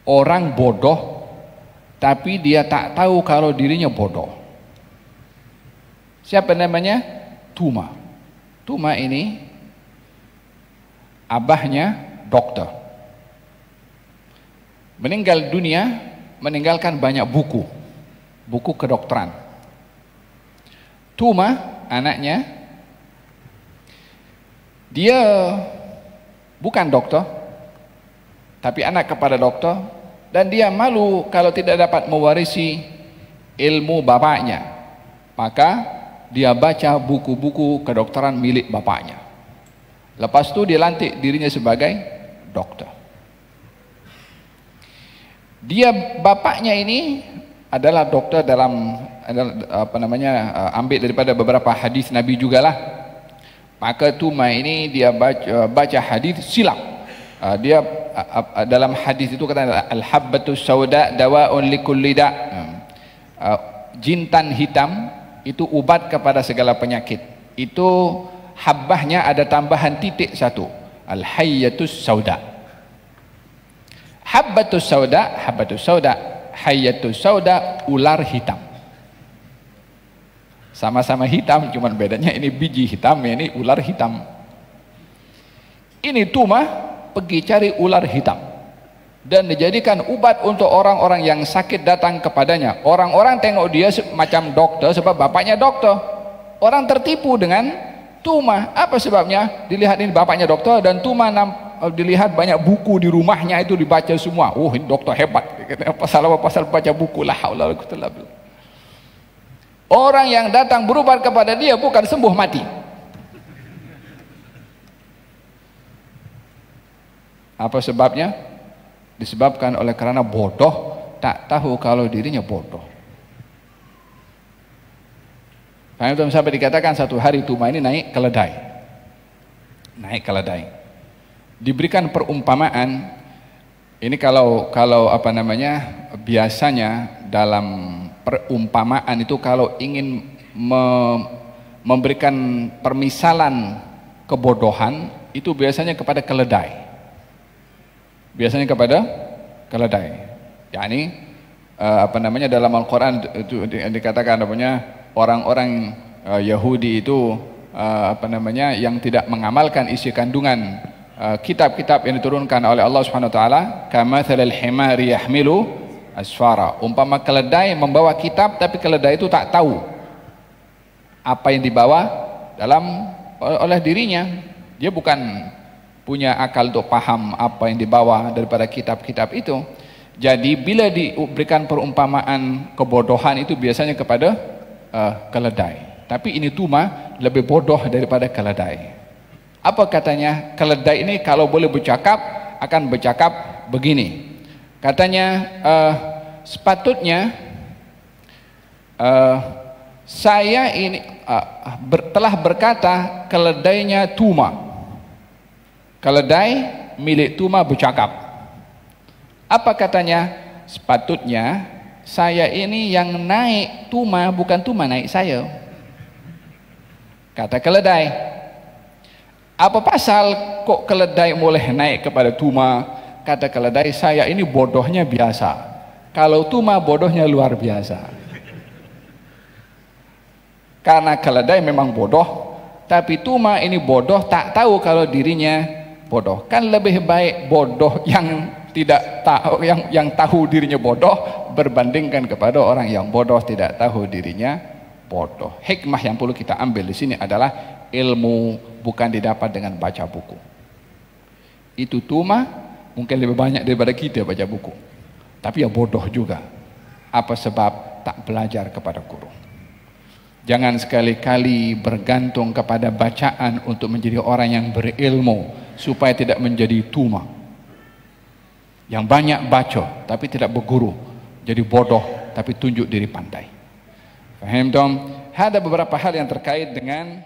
Orang bodoh tapi dia tak tahu kalau dirinya bodoh. Siapa namanya? Tuma. Tuma ini abahnya dokter. Meninggal dunia, meninggalkan banyak buku kedokteran. Tuma, anaknya, dia bukan dokter, tapi anak kepada dokter, dan dia malu kalau tidak dapat mewarisi ilmu bapaknya. Maka dia baca buku-buku kedokteran milik bapaknya. Lepas itu dia lantik dirinya sebagai dokter. Bapaknya ini adalah dokter dalam ambil daripada beberapa hadis Nabi jugalah. Maka Tuma ini dia baca hadis silap. Dia dalam hadis itu kata al-habbatus sauda dawaun likulli da. Jintan hitam itu obat kepada segala penyakit. Itu habbahnya ada tambahan titik satu, al-hayyatus sauda. Habbatus sauda, hayyatus sauda, ular hitam. Sama-sama hitam, cuman bedanya ini biji hitam, ini ular hitam. Ini Tuma pergi cari ular hitam dan dijadikan obat untuk orang-orang yang sakit datang kepadanya. Orang-orang tengok dia macam dokter sebab bapaknya dokter. Orang tertipu dengan Tuma. Apa sebabnya? Dilihat ini bapaknya dokter dan Tuma dilihat banyak buku di rumahnya itu dibaca semua. Oh, ini dokter hebat. Pasal baca buku lah. Orang yang datang berobat kepada dia bukan sembuh, mati. Apa sebabnya? Disebabkan oleh karena bodoh, tak tahu kalau dirinya bodoh. Sampai dikatakan satu hari Tuma ini naik keledai. Diberikan perumpamaan. Ini kalau biasanya dalam perumpamaan itu kalau ingin memberikan permisalan kebodohan itu biasanya kepada keledai. Yani dalam Al-Quran itu dikatakan orang-orang Yahudi itu yang tidak mengamalkan isi kandungan kitab-kitab yang diturunkan oleh Allah Subhanahu wa taala, kamathalil himari yahmilu asfara. Umpama keledai membawa kitab tapi keledai itu tak tahu apa yang dibawa oleh dirinya. Dia bukan punya akal untuk paham apa yang dibawa daripada kitab-kitab itu. Jadi bila diberikan perumpamaan kebodohan itu biasanya kepada keledai. Tapi ini Tuma lebih bodoh daripada keledai. Apa katanya? Keledai ini kalau boleh bercakap akan bercakap begini. Katanya sepatutnya saya ini telah berkata keledainya Tuma. Keledai milik Tuma bercakap. Apa katanya? Sepatutnya saya ini yang naik Tuma, bukan Tuma naik saya. Kata keledai. Apa pasal kok keledai boleh naik kepada Tuma? Kata keledai, saya ini bodohnya biasa. Kalau Tuma bodohnya luar biasa. Karena keledai memang bodoh, tapi Tuma ini bodoh tak tahu kalau dirinya bodoh. Kan lebih baik bodoh yang tidak tahu, yang tahu dirinya bodoh berbandingkan kepada orang yang bodoh tidak tahu dirinya bodoh. Hikmah yang perlu kita ambil di sini adalah ilmu bukan didapat dengan baca buku. Itu Tuma mungkin lebih banyak daripada kita baca buku, tapi ya bodoh juga. Apa sebab? Tak belajar kepada guru. Jangan sekali-kali bergantung kepada bacaan untuk menjadi orang yang berilmu, supaya tidak menjadi Tuma yang banyak baca tapi tidak berguru, jadi bodoh tapi tunjuk diri pandai. Faham tom? Ada beberapa hal yang terkait dengan